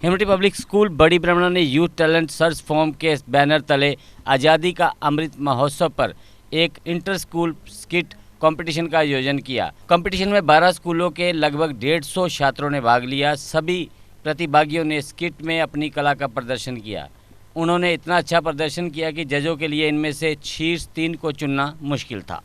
हिमटी public school बड़ी ब्रह्मणा ने यूथ टैलेंट सर्च फॉर्म के बैनर तले आज़ादी का अमृत महोत्सव पर एक इंटर स्कूल स्किट कंपटीशन का आयोजन किया। कंपटीशन में 12 स्कूलों के लगभग 150 छात्रों ने भाग लिया। सभी प्रतिभागियों ने स्किट में अपनी कला का प्रदर्शन किया। उन्होंने इतना अच्छा प्रदर्शन किया कि जजों के लिए इनमें से शीर्ष 3 को चुनना मुश्किल था।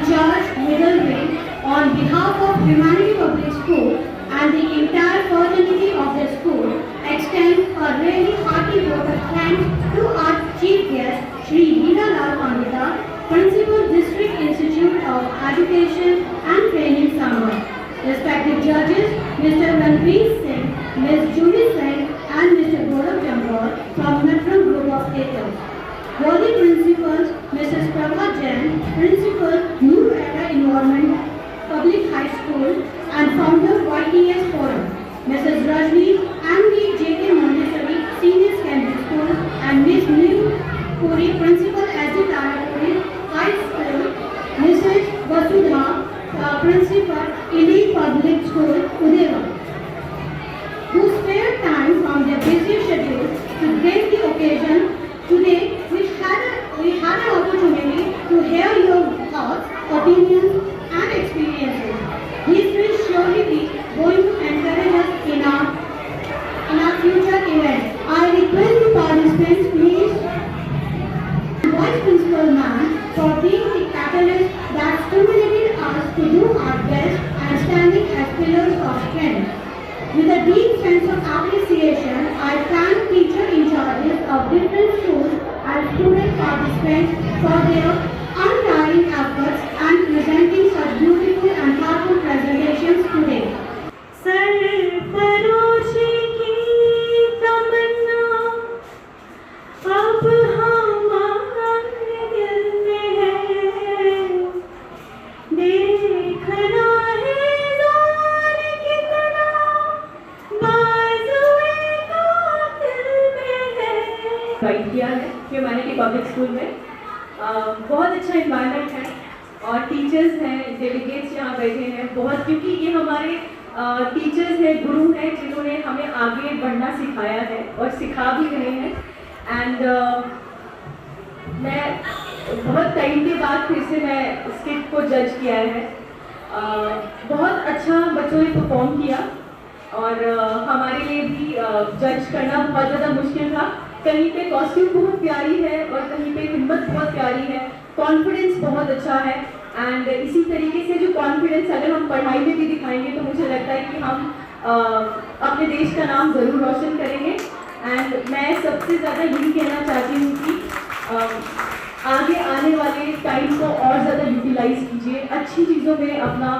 charge middle wing, on behalf of Humanity Public School and the entire fraternity of the school, extend a really hearty vote of thanks to our chief guest, Shri Hira Lal Pandita, Principal District Institute of Education and Training, Sambhal. Respected judges, Mr. Ranveer Singh, Ms. Julie Singh, and Mr. Gaurav Jamror from Metro Group of Theatres. Worthy principals, Mrs. Prabha Jain, Principal, New Era Environment Public High School and founder YTS Forum, Mrs. Rajni and the J.K. Montessori Senior Secondary School, and Ms. Neil Puri, Principal SD Tarapuri High School, Mrs. Vasudha, Principal, Elite Public School, Udaipur, who spared time from their busy schedule to grace the occasion. Today, we had an opportunity to hear your thoughts, opinions, and experiences. This will surely be going to encourage us in our future events. I request the participants, please, Vice Principal Ma'am, for being the catalyst that stimulated us to do our best and standing as pillars of strength. With a deep sense of appreciation, I thank teacher in charges of different schools and student participants for their untiring efforts and presenting such beautiful and thoughtful presentations today. सरफरोशी की तमन्ना अब हमारे दिल में है, देखना है ज़ोर कितना बाज़ुए कातिल में है। गाइड किया है ह्यूमैनिटी पब्लिक स्कूल में। बहुत अच्छा इन्वायरमेंट है और टीचर्स हैं, डेलीगेट्स यहाँ बैठे हैं बहुत, क्योंकि ये हमारे टीचर्स हैं, गुरु हैं, जिन्होंने हमें आगे बढ़ना सिखाया है और सिखा भी रहे हैं। एंड मैं बहुत टाइम के बाद फिर से मैं स्किट को जज किया है। बहुत अच्छा बच्चों ने परफॉर्म किया और हमारे लिए भी जज करना बहुत ज़्यादा मुश्किल था। कहीं पे कॉस्ट्यूम बहुत प्यारी है और कहीं पे हिम्मत बहुत प्यारी है, कॉन्फिडेंस बहुत अच्छा है। एंड इसी तरीके से जो कॉन्फिडेंस अगर हम पढ़ाई में भी दिखाएंगे तो मुझे लगता है कि हम अपने देश का नाम ज़रूर रोशन करेंगे। एंड मैं सबसे ज़्यादा यही कहना चाहती हूँ कि आगे आने वाले टाइम को और ज़्यादा यूटिलाइज कीजिए, अच्छी चीज़ों में अपना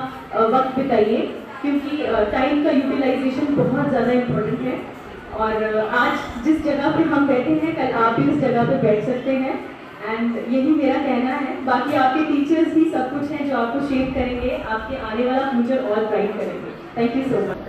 वक्त बिताइए, क्योंकि टाइम का यूटिलाइजेशन बहुत ज़्यादा इम्पोर्टेंट है। और आज जिस जगह पे हम बैठे हैं, कल आप भी उस जगह पे बैठ सकते हैं। एंड यही मेरा कहना है। बाकी आपके टीचर्स भी सब कुछ हैं जो आपको शेप करेंगे, आपके आने वाला फ्यूचर और ब्राइट करेंगे। Thank you so much.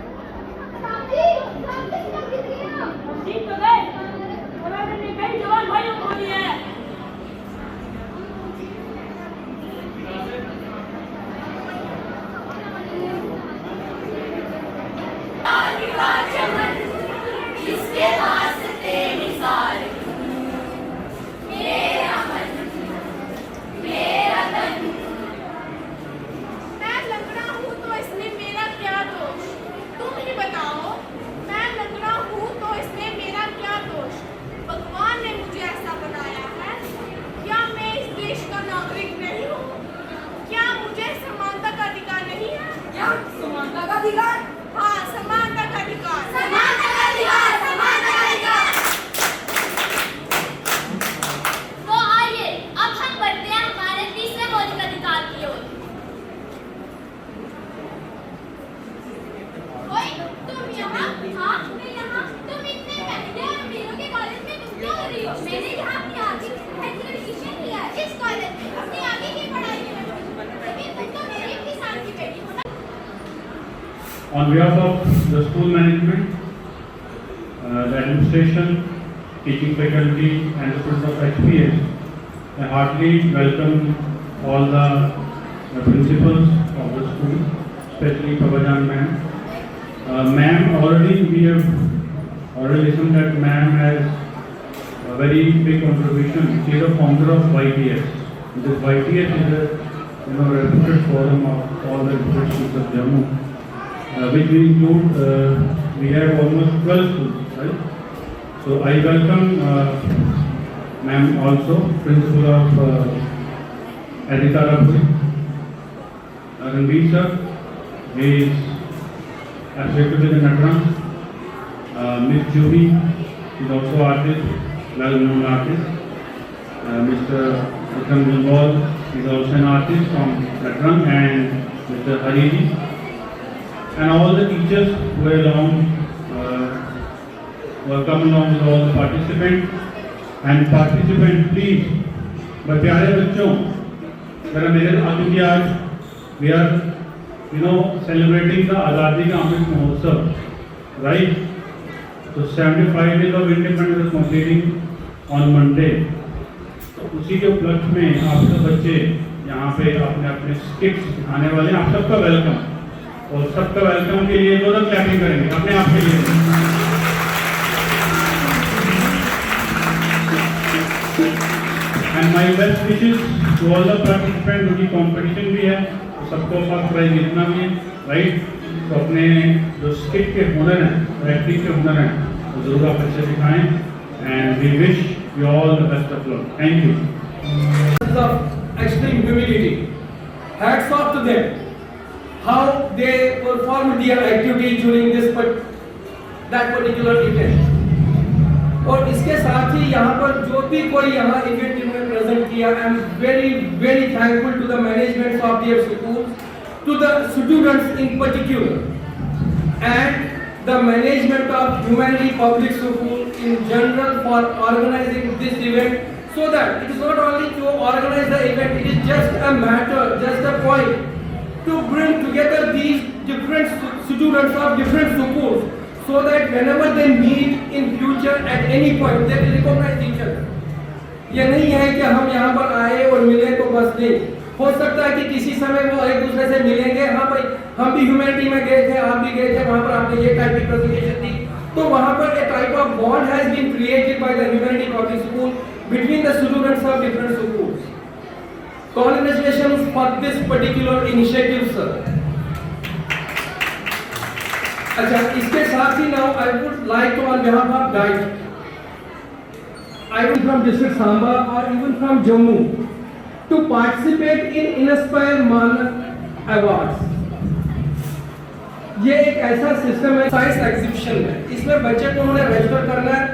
On behalf of the school management, the administration, teaching faculty and the students of HPS, I heartily welcome all the principals of the school, especially Prabhajan ma'am. Ma'am, we have already listened that ma'am has a very big contribution. She is the founder of YTS. This YTS is a reputed forum of all the schools of Jammu. Which we include, we have almost 12 schools, right? So I welcome ma'am also, principal of Aditya Tarapuri, Ranveer sir, he is associated with the Natran. Miss Juhi is also artist, well-known artist. Mr. Vikram Gulwal is also an artist from Natran, and Mr. Hariji, and all the teachers who were along, were coming along with all the participants. And participants, please, my प्यारे बच्चों, जरा मेरे क्योंकि आज we are celebrating the आज़ादी का Amrit Mahotsav, right? So 75 days of independence is completing on Monday. तो उसी के उपलक्ष्य में आप सब बच्चे यहाँ पे अपने अपने स्किट्स सिखाने वाले हैं। आप सबका वेलकम, और सबका वेलकम के लिए दोनों क्लैपिंग करेंगे अपने आप के लिए। And my best wishes to all the participants, क्योंकि कंपटीशन भी है, तो सबको फर्स्ट प्राइज जीतना भी है, राइट? तो अपने जो स्किट के हुनर हैं, एक्टिंग के हुनर हैं, वो जरूर आप अच्छे दिखाएं। And we wish you all the best of luck. Thank you. Of extreme humility. Hats off to them. How they performed their activity during that particular event. और इसके साथ ही यहाँ पर जो भी कोई यहाँ इवेंट में प्रेजेंट किया, I am very thankful to the management of their school, to the students in particular, and the management of Humanity Public School in general for organizing this event, so that it is not only to organize the event, it is just a matter, just a point to bring together these different students of different schools, so that whenever they meet in future at any point they will recognize each other. ये नहीं है कि हम यहाँ पर आए और मिले तो बस नहीं, हो सकता है कि किसी समय वो एक दूसरे से मिलेंगे। हाँ भाई, हम भी ह्यूमैनिटी में गए थे, आप भी गए थे, वहाँ पर आपने ये टाइप की प्रेजेंटेशन दी, तो वहाँ पर a type of bond has been created by the Humanity Public School between the students of different schools. Congratulations for this particular initiative, sir. अच्छा, इसके साथ ही now I would like to on behalf of guide, either from district Samba or even from Jammu, to participate in Inspire Manak Awards. ये एक ऐसा system है, science exhibition है, इसमें बच्चे को उन्हें रजिस्टर करना है,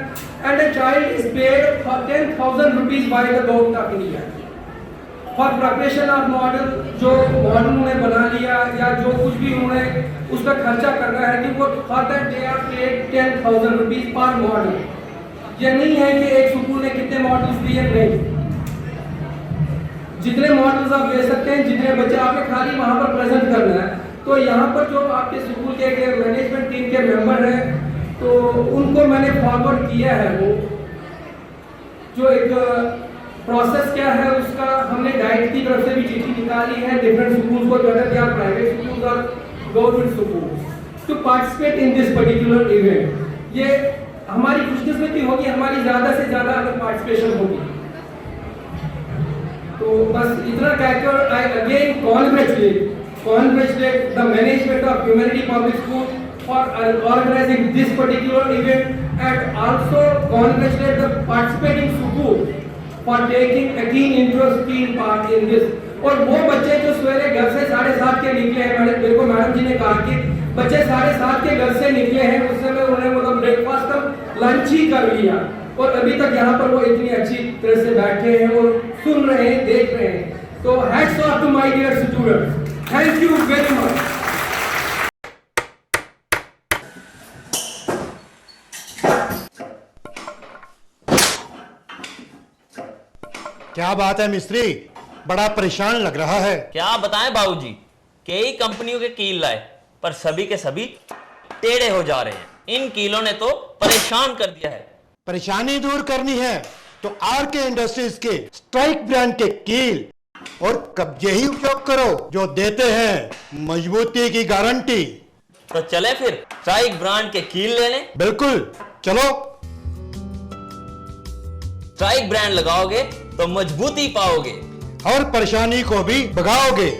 and a child is paid 10,000 rupees by the government of India for preparation of model. जो मॉडल उन्हें बना लिया या जो कुछ भी उन्हें उस पर खर्चा करना है कि वो for that they are paid 10,000 rupees per model. ये नहीं है कि एक स्कूल ने कितने मॉडल्स दिए, नहीं, जितने मॉडल्स आप ले सकते हैं, जितने बच्चे आपने खाली वहां पर प्रेजेंट करना है। तो यहाँ पर जो आपके स्कूल के मैनेजमेंट टीम के मेंबर हैं, तो उनको मैंने फॉरवर्ड किया है, वो जो एक प्रोसेस क्या है उसका हमने गाइड की तरफ से भी चिट्ठी निकाली है डिफरेंट स्कूल को, whether they are private school और government school, to participate in this particular event. ये हमारी खुशकिस्मती होगी, हमारी ज़्यादा से ज़्यादा अगर पार्टिसिपेशन होगी। तो बस इतना कहकर I again congratulate the management of Humanity Public School for organizing this particular event, and also congratulate the participating school for taking a keen interest part in this. और वो बच्चे जो सवेरे घर से 7:30 के निकले हैं, मेरे को मैडम जी ने कहा कि बच्चे 7:30 के घर से निकले हैं, उस समय उन्होंने मतलब ब्रेकफास्ट का लंच ही कर लिया, और अभी तक यहाँ पर वो इतनी अच्छी तरह से बैठे हैं और सुन रहे हैं, देख रहे हैं। तो hats off to my dear students, thank you very much. क्या बात है मिस्त्री, बड़ा परेशान लग रहा है। क्या बताएं बाबूजी, कई कंपनियों के कील लाए पर सभी के सभी टेढ़े हो जा रहे हैं। इन कीलों ने तो परेशान कर दिया है। परेशानी दूर करनी है तो आरके इंडस्ट्रीज के स्ट्राइक ब्रांड के कील और कब्जे ही उपयोग करो, जो देते हैं मजबूती की गारंटी। तो चले फिर स्ट्राइक ब्रांड के कील लेने। बिल्कुल, चलो। स्ट्राइक ब्रांड लगाओगे तो मजबूती पाओगे और परेशानी को भी भगाओगे।